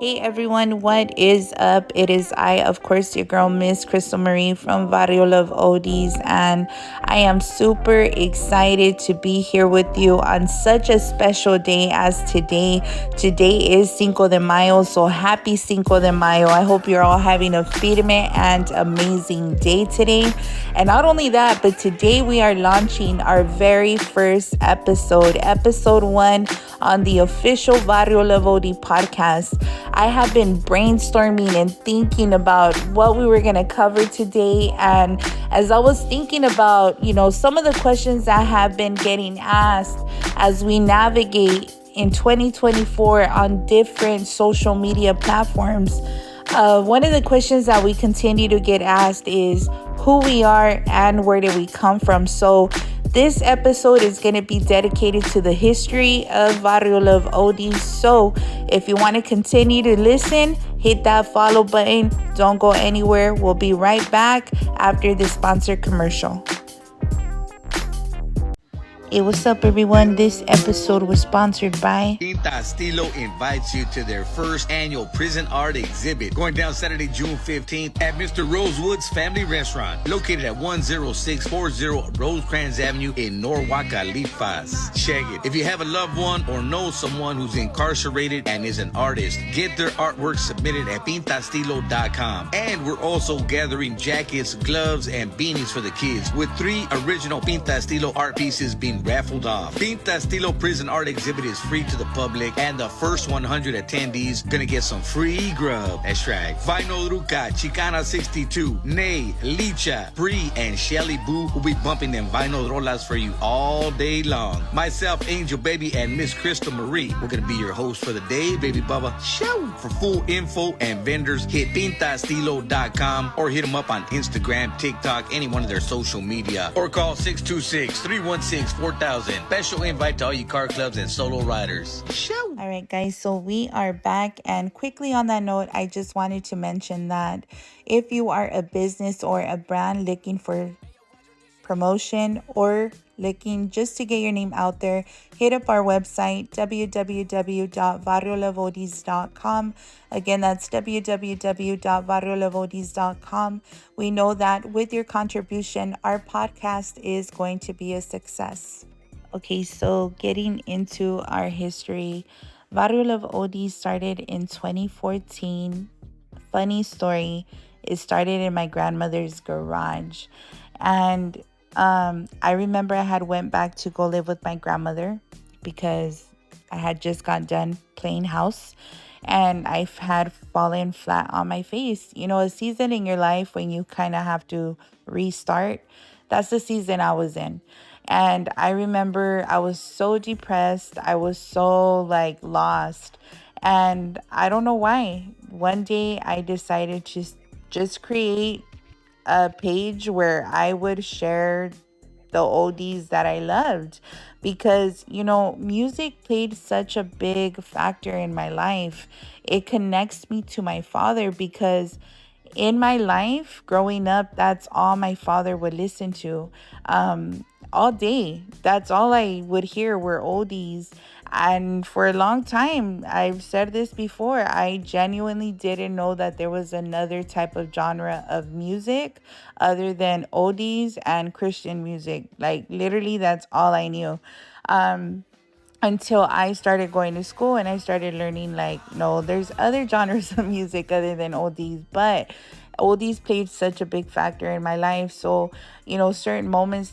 Hey everyone, what is up? It is I, of course, your girl, Miss Crystal Marie from Varrio Love Oldies, and I am super excited to be here with you on such a special day as today. Today is Cinco de Mayo, so happy Cinco de Mayo. I hope you're all having a firme and amazing day today. And not only that, but today we are launching our very first episode 1 on the official Varrio Love Oldie podcast. I have been brainstorming and thinking about what we were going to cover today. And as I was thinking about, some of the questions that have been getting asked as we navigate in 2024 on different social media platforms, one of the questions that we continue to get asked is who we are and where did we come from. So this episode is going to be dedicated to the history of Varrio Love Oldies. So if you want to continue to listen, hit that follow button. Don't go anywhere. We'll be right back after this sponsored commercial. Hey, what's up, everyone? This episode was sponsored by Pinta Estilo invites you to their first annual prison art exhibit going down Saturday, June 15th at Mr. Rosewood's Family Restaurant, located at 10640 Rosecrans Avenue in Norwalk, Califas. Check it. If you have a loved one or know someone who's incarcerated and is an artist, get their artwork submitted at pintastilo.com. And we're also gathering jackets, gloves, and beanies for the kids, with 3 original Pinta Estilo art pieces being raffled off. Pinta Estilo Prison Art Exhibit is free to the public, and the first 100 attendees gonna get some free grub. That's right. Vinyl Ruca, Chicana 62, Nay, Licha, Bree, and Shelly Boo will be bumping them vinyl rolas for you all day long. Myself, Angel Baby, and Miss Crystal Marie, we're gonna be your host for the day, Baby Bubba. Show! For full info and vendors, hit pintastilo.com or hit them up on Instagram, TikTok, any one of their social media, or call 626-316-4000. Special invite to all you car clubs and solo riders. Show! All right, guys, so we are back. And quickly on that note, I just wanted to mention that if you are a business or a brand looking for promotion or looking just to get your name out there, hit up our website, www.varriolevoldies.com. Again, that's www.varriolevoldies.com. We know that with your contribution, our podcast is going to be a success. Okay, so getting into our history, Varrio Love Oldies started in 2014. Funny story, it started in my grandmother's garage. And I remember I had went back to go live with my grandmother because I had just got done playing house and I had fallen flat on my face. A season in your life when you kind of have to restart. That's the season I was in. And I remember I was so depressed. I was so lost. And I don't know why. One day I decided to just create a page where I would share the oldies that I loved because, music played such a big factor in my life. It connects me to my father because in my life growing up, that's all my father would listen to. All day. That's all I would hear were oldies. And for a long time, I've said this before, I genuinely didn't know that there was another type of genre of music other than oldies and Christian music. Literally, that's all I knew. Until I started going to school and I started learning no, there's other genres of music other than oldies, but oldies played such a big factor in my life. So, certain moments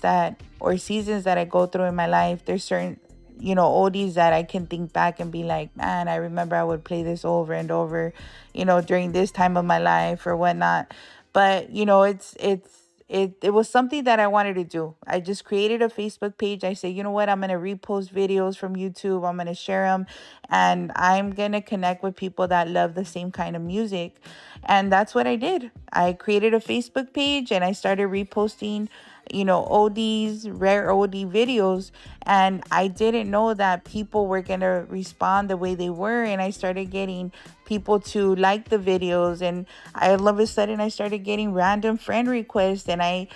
or seasons that I go through in my life, there's certain, oldies that I can think back and be like, man, I remember I would play this over and over, during this time of my life or whatnot. But, it was something that I wanted to do. I just created a Facebook page. I said, you know what? I'm going to repost videos from YouTube. I'm going to share them. And I'm going to connect with people that love the same kind of music. And that's what I did. I created a Facebook page and I started reposting, oldies, rare oldie videos. And I didn't know that people were going to respond the way they were. And I started getting people to like the videos, and all of a sudden I started getting random friend requests, and I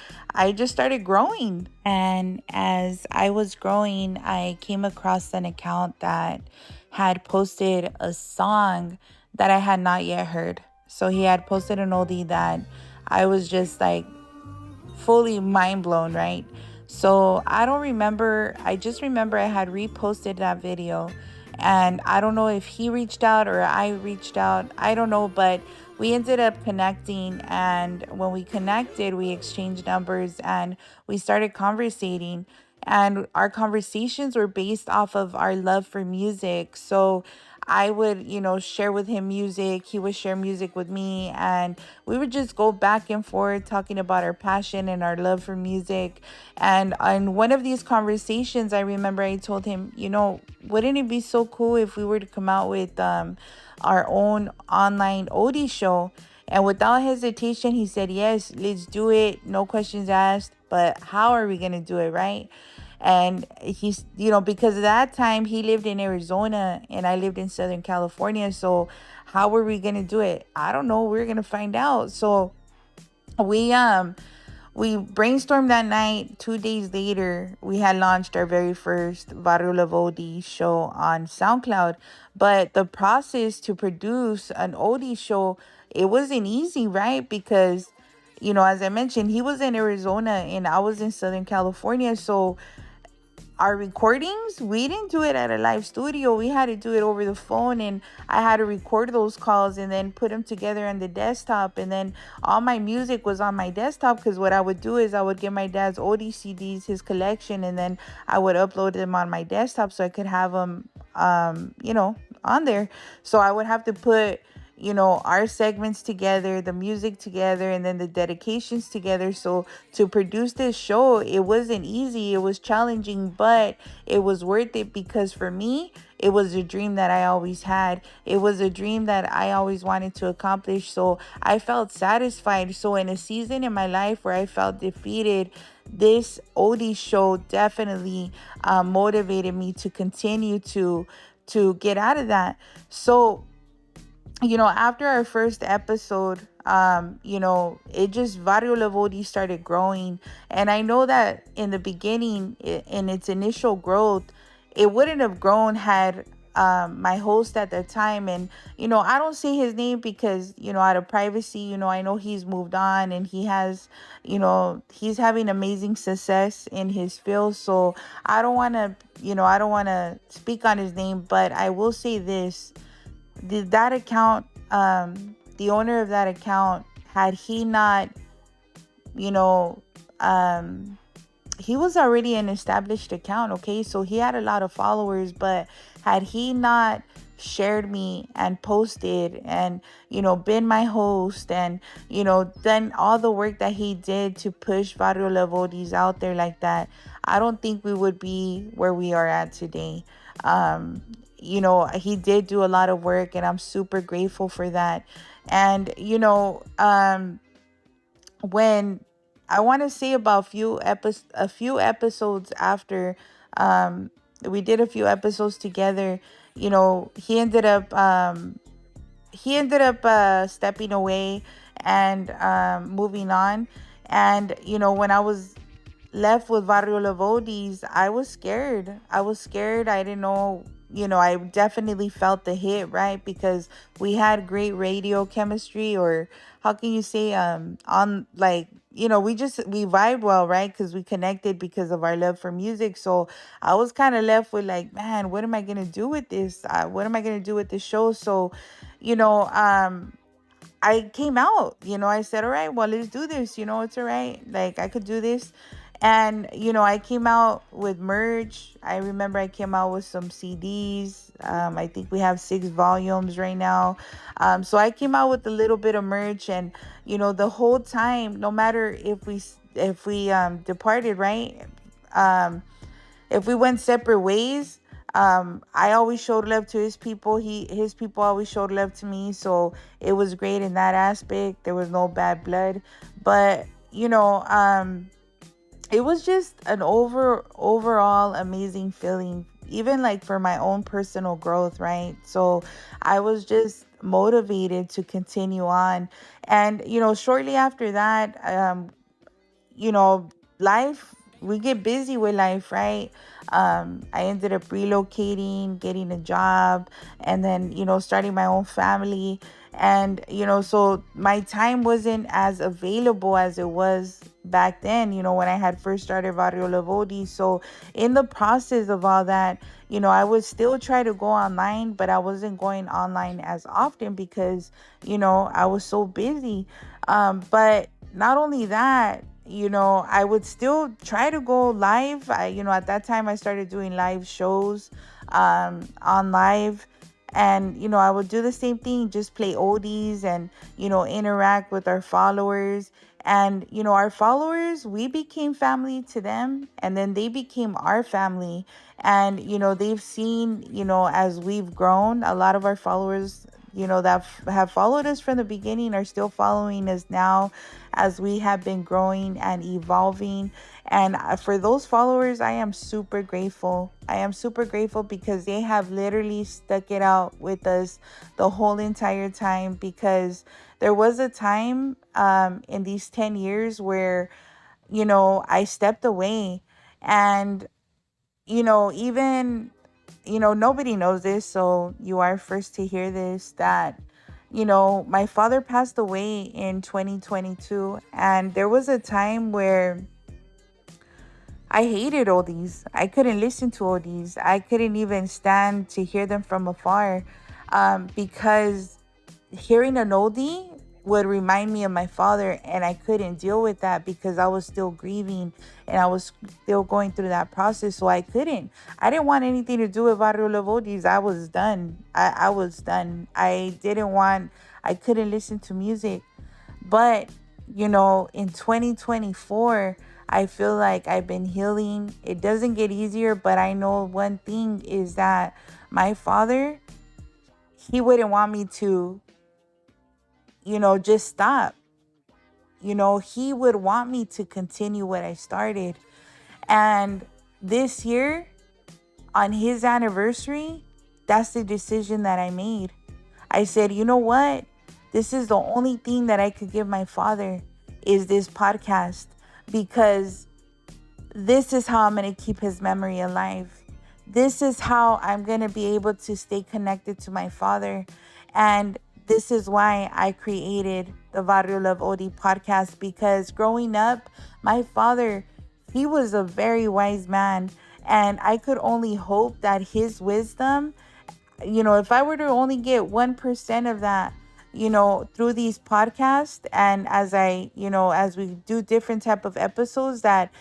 just started growing. And as I was growing, I came across an account that had posted a song that I had not yet heard. So he had posted an oldie that I was just like fully mind blown, right? So I don't remember. I just remember I had reposted that video. And I don't know if he reached out or I reached out. I don't know. But we ended up connecting. And when we connected, we exchanged numbers and we started conversating. And our conversations were based off of our love for music. So I would, share with him music. He would share music with me. And we would just go back and forth talking about our passion and our love for music. And on one of these conversations, I remember I told him, wouldn't it be so cool if we were to come out with our own online oldie show? And without hesitation, he said, yes, let's do it. No questions asked. But how are we going to do it, right? And he's, because at that time he lived in Arizona and I lived in Southern California. So how were we going to do it? I don't know. We're going to find out. So we, we brainstormed that night. 2 days later, we had launched our very first Varrio Love Oldies show on SoundCloud. But the process to produce an oldie show, it wasn't easy, right? Because, as I mentioned, he was in Arizona and I was in Southern California. So our recordings, we didn't do it at a live studio. We had to do it over the phone, and I had to record those calls and then put them together on the desktop. And then all my music was on my desktop, because what I would do is I would get my dad's oldie CDs, his collection, and then I would upload them on my desktop so I could have them on there. So I would have to put our segments together, the music together, and then the dedications together. So to produce this show, it wasn't easy. It was challenging, but it was worth it, because for me, it was a dream that I always had. It was a dream that I always wanted to accomplish. So I felt satisfied. So in a season in my life where I felt defeated, this oldie show definitely motivated me to continue to get out of that. So after our first episode, it just Vario Love started growing. And I know that in the beginning, in its initial growth, it wouldn't have grown had my host at the time. And, I don't say his name because, out of privacy, I know he's moved on and he has, he's having amazing success in his field. So I don't want to speak on his name, but I will say this: that account, the owner of that account, had he not, you know, um, he was already an established account, okay? So he had a lot of followers, but had he not shared me and posted and, been my host and, done all the work that he did to push Varrio Love Oldies out there like that, I don't think we would be where we are at today. He did do a lot of work and I'm super grateful for that. And, when I want to say about a few episodes after we did a few episodes together, he ended up stepping away and moving on. And when I was left with Varrio Love Oldies, I was scared. I was scared. I didn't know, I definitely felt the hit, right? Because we had great radio chemistry, or how can you say, on like, we vibed well, right? Because we connected because of our love for music. So I was kind of left with like, man, what am I going to do with this? What am I going to do with this show? So, you know, um, I came out, I said, all right, well, let's do this. It's all right. Like, I could do this. And, I came out with merch. I remember I came out with some CDs. I think we have 6 volumes right now. So I came out with a little bit of merch. And, the whole time, no matter if we departed, right? If we went separate ways, I always showed love to his people. His people always showed love to me. So it was great in that aspect. There was no bad blood. But it was just an overall amazing feeling, even like for my own personal growth, right? So I was just motivated to continue on. And shortly after that, you know life we get busy with life, right? I ended up relocating, getting a job, and then, starting my own family. And, so my time wasn't as available as it was back then, when I had first started Varrio Love Oldies. So in the process of all that, I would still try to go online, but I wasn't going online as often because, I was so busy. But not only that, I would still try to go live. At that time I started doing live shows on live. And, I would do the same thing, just play oldies and, interact with our followers. And, our followers, we became family to them, and then they became our family. And, they've seen, as we've grown, a lot of our followers, that have followed us from the beginning are still following us now as we have been growing and evolving. And for those followers, I am super grateful. I am super grateful because they have literally stuck it out with us the whole entire time. Because there was a time in these 10 years where, I stepped away. And, even, nobody knows this, so you are first to hear this, that, my father passed away in 2022. And there was a time where I hated oldies. I couldn't listen to oldies. I couldn't even stand to hear them from afar, because hearing an oldie would remind me of my father, and I couldn't deal with that because I was still grieving and I was still going through that process. So I didn't want anything to do with Varrio Love Oldies. I was done. I was done. I couldn't listen to music. But, in 2024, I feel like I've been healing. It doesn't get easier, but I know one thing is that my father, he wouldn't want me to, just stop. He would want me to continue what I started. And this year, on his anniversary, that's the decision that I made. I said, you know what? This is the only thing that I could give my father, is this podcast, because this is how I'm going to keep his memory alive. This is how I'm going to be able to stay connected to my father. And this is why I created the Varrio Love Oldie podcast, because growing up, my father, he was a very wise man. And I could only hope that his wisdom, if I were to only get 1% of that, through these podcasts, and as we do different type of episodes, that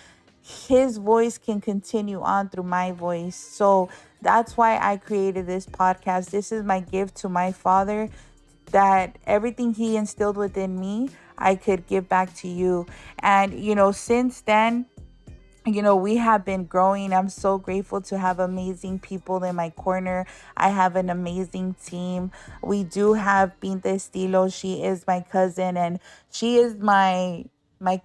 his voice can continue on through my voice. So that's why I created this podcast. This is my gift to my father, that everything he instilled within me, I could give back to you. And, since then, we have been growing. I'm so grateful to have amazing people in my corner. I have an amazing team. We do have Pinta Estilo. She is my cousin, and she is my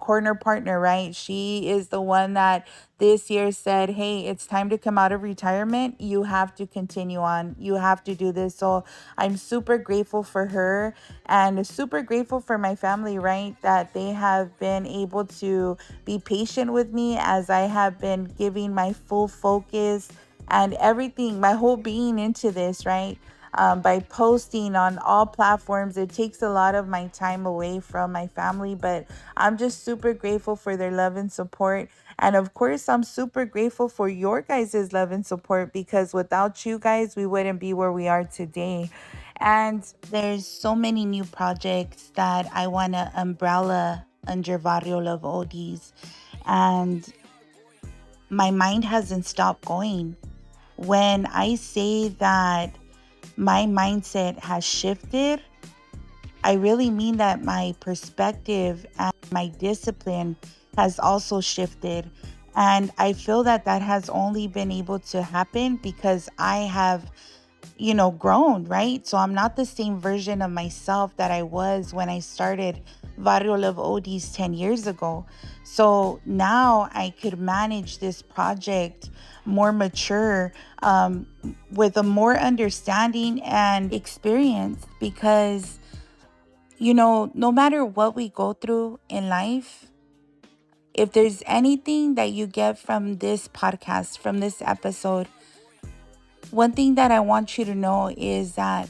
corner partner, right? She is the one that this year said, hey, it's time to come out of retirement. You have to continue on. You have to do this. So I'm super grateful for her, and super grateful for my family, right? That they have been able to be patient with me as I have been giving my full focus and everything, my whole being into this, right? By posting on all platforms. It takes a lot of my time away from my family, but I'm just super grateful for their love and support. And of course, I'm super grateful for your guys' love and support, because without you guys, we wouldn't be where we are today. And there's so many new projects that I want to umbrella under Varrio Love Oldies. And my mind hasn't stopped going. When I say that my mindset has shifted, I really mean that my perspective and my discipline has also shifted. And I feel that that has only been able to happen because I have, grown, right? So I'm not the same version of myself that I was when I started Varrio Love Oldies 10 years ago. So now I could manage this project more mature, with a more understanding and experience, because, no matter what we go through in life, If there's anything that you get from this podcast, from this episode, one thing that I want you to know is that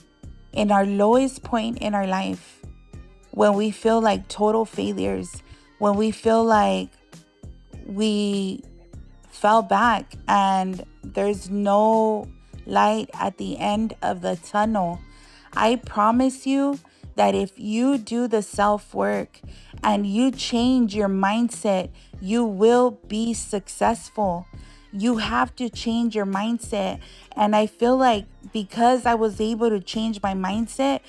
in our lowest point in our life, when we feel like total failures, when we feel like we fell back and there's no light at the end of the tunnel, I promise you that if you do the self work and you change your mindset, you will be successful. You have to change your mindset. And I feel like because I was able to change my mindset,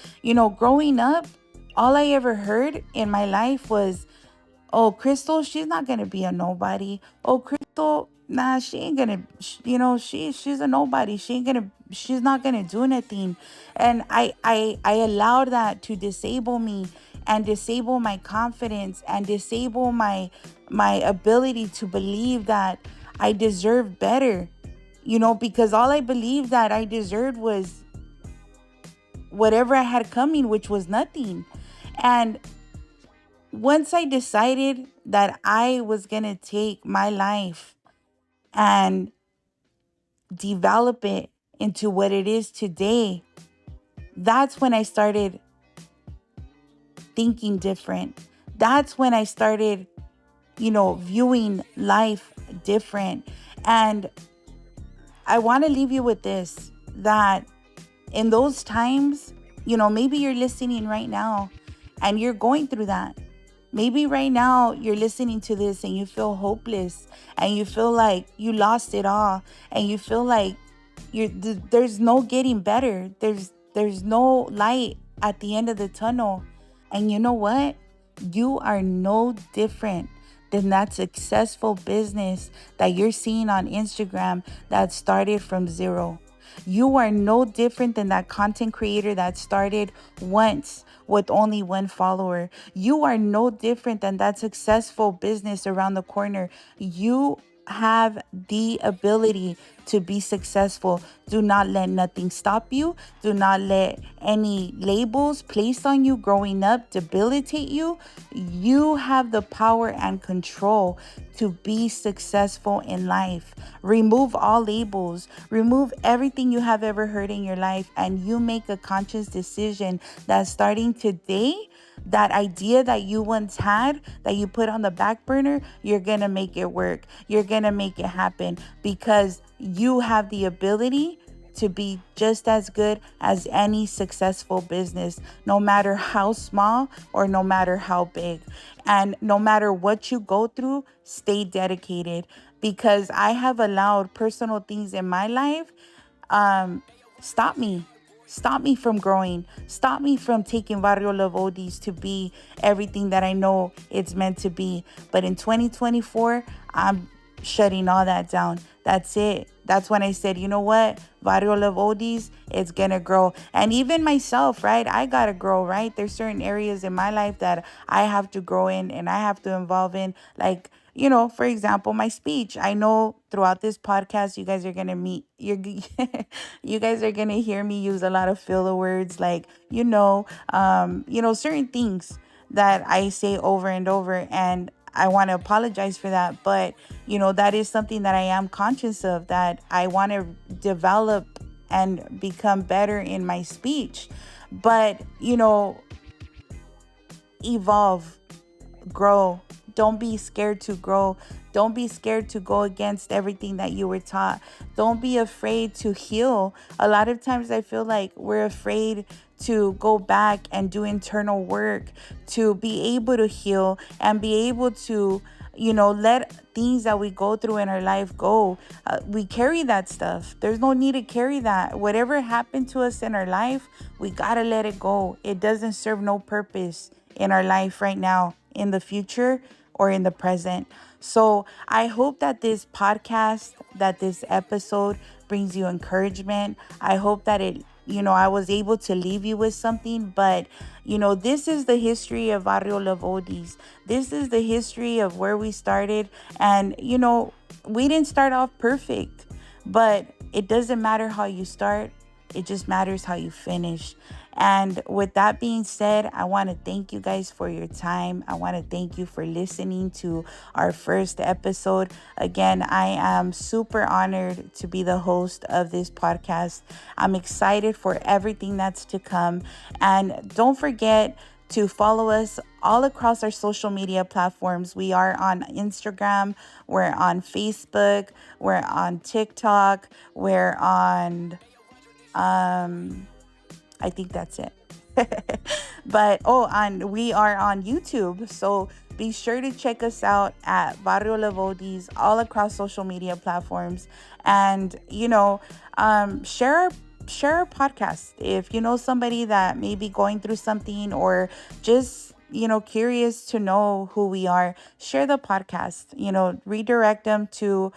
growing up, all I ever heard in my life was, oh, Crystal, she's not gonna be a nobody. Oh, Crystal, nah, she ain't gonna. She's a nobody. She's not gonna do anything. And I allowed that to disable me and disable my confidence and disable my ability to believe that I deserve better. Because all I believed that I deserved was whatever I had coming, which was nothing. And once I decided that I was going to take my life and develop it into what it is today, that's when I started thinking different. That's when I started, viewing life different. And I want to leave you with this, that in those times, maybe you're listening right now and you're going through that. Maybe right now you're listening to this and you feel hopeless and you feel like you lost it all and you feel like there's no getting better. There's no light at the end of the tunnel. And you know what? You are no different than that successful business that you're seeing on Instagram that started from zero. You are no different than that content creator that started once with only one follower. You are no different than that successful business around the corner. You have the ability to be successful. Do not let nothing stop you. Do not let any labels placed on you growing up debilitate you. You have the power and control to be successful in life. Remove all labels. Remove everything you have ever heard in your life, and you make a conscious decision that starting today, that idea that you once had that you put on the back burner, you're going to make it work. You're going to make it happen because you have the ability to be just as good as any successful business, no matter how small or no matter how big. And no matter what you go through, stay dedicated, because I have allowed personal things in my life um, stop me. Stop me from growing. Stop me from taking Varrio Love Oldies to be everything that I know it's meant to be. But in 2024, I'm shutting all that down. That's it. That's when I said, you know what? Varrio Love Oldies, it's going to grow. And even myself, right? I got to grow, right? There's certain areas in my life that I have to grow in and I have to involve in. Like, for example, my speech. I know throughout this podcast, you guys are going to you guys are going to hear me use a lot of filler words like, certain things that I say over and over. And I want to apologize for that. But, that is something that I am conscious of, that I want to develop and become better in my speech. But, evolve, grow. Don't be scared to grow. Don't be scared to go against everything that you were taught. Don't be afraid to heal. A lot of times I feel like we're afraid to go back and do internal work, to be able to heal and be able to, let things that we go through in our life go. We carry that stuff. There's no need to carry that. Whatever happened to us in our life, we got to let it go. It doesn't serve no purpose in our life right now, in the future, or in the present. So I hope that this podcast, that this episode brings you encouragement. I hope that I was able to leave you with something. But, this is the history of Varrio Love Oldies. This is the history of where we started. And, we didn't start off perfect, but it doesn't matter how you start. It just matters how you finish. And with that being said, I want to thank you guys for your time. I want to thank you for listening to our first episode. Again, I am super honored to be the host of this podcast. I'm excited for everything that's to come. And don't forget to follow us all across our social media platforms. We are on Instagram, we're on Facebook, we're on TikTok, we're on I think that's it. But we are on YouTube. So be sure to check us out at Varrio Love Oldies all across social media platforms. And share our podcast. If you know somebody that may be going through something, or just curious to know who we are, share the podcast. Redirect them to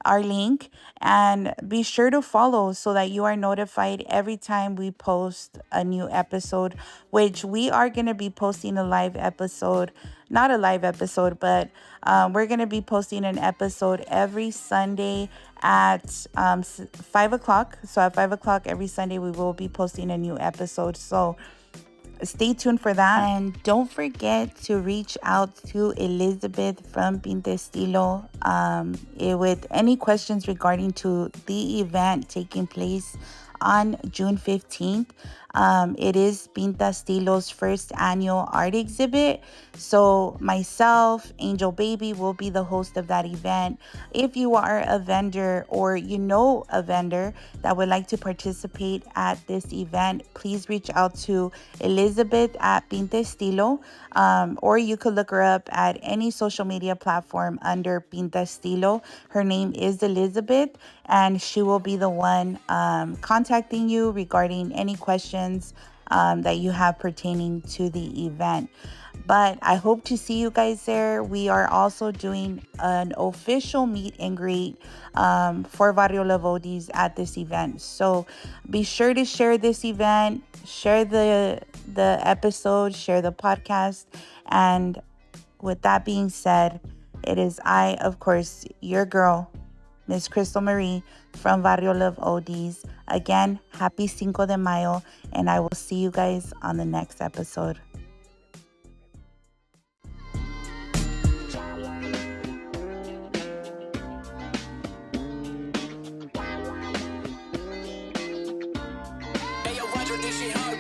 our link, and be sure to follow so that you are notified every time we post a new episode, which we are going to be posting a live episode. Not a live episode, but we're going to be posting an episode every Sunday at 5 o'clock. So at 5 o'clock every Sunday, we will be posting a new episode. So stay tuned for that. And don't forget to reach out to Elizabeth from Pinta Estilo with any questions regarding to the event taking place on June 15th. It is Pinta Estilo's first annual art exhibit. So myself, Angel Baby, will be the host of that event. If you are a vendor, or you know a vendor that would like to participate at this event, please reach out to Elizabeth at Pinta Estilo, or you could look her up at any social media platform under Pinta Estilo. Her name is Elizabeth, and she will be the one contacting you regarding any questions that you have pertaining to the event. But I hope to see you guys there. We are also doing an official meet and greet for Varrio Love Oldies at this event. So be sure to share this event, share the episode, share the podcast. And with that being said, it is I, of course, your girl, Miss Crystal Marie from Varrio Love Oldies. Again, happy Cinco de Mayo, and I will see you guys on the next episode. Hey, yo, Roger, this shit hard.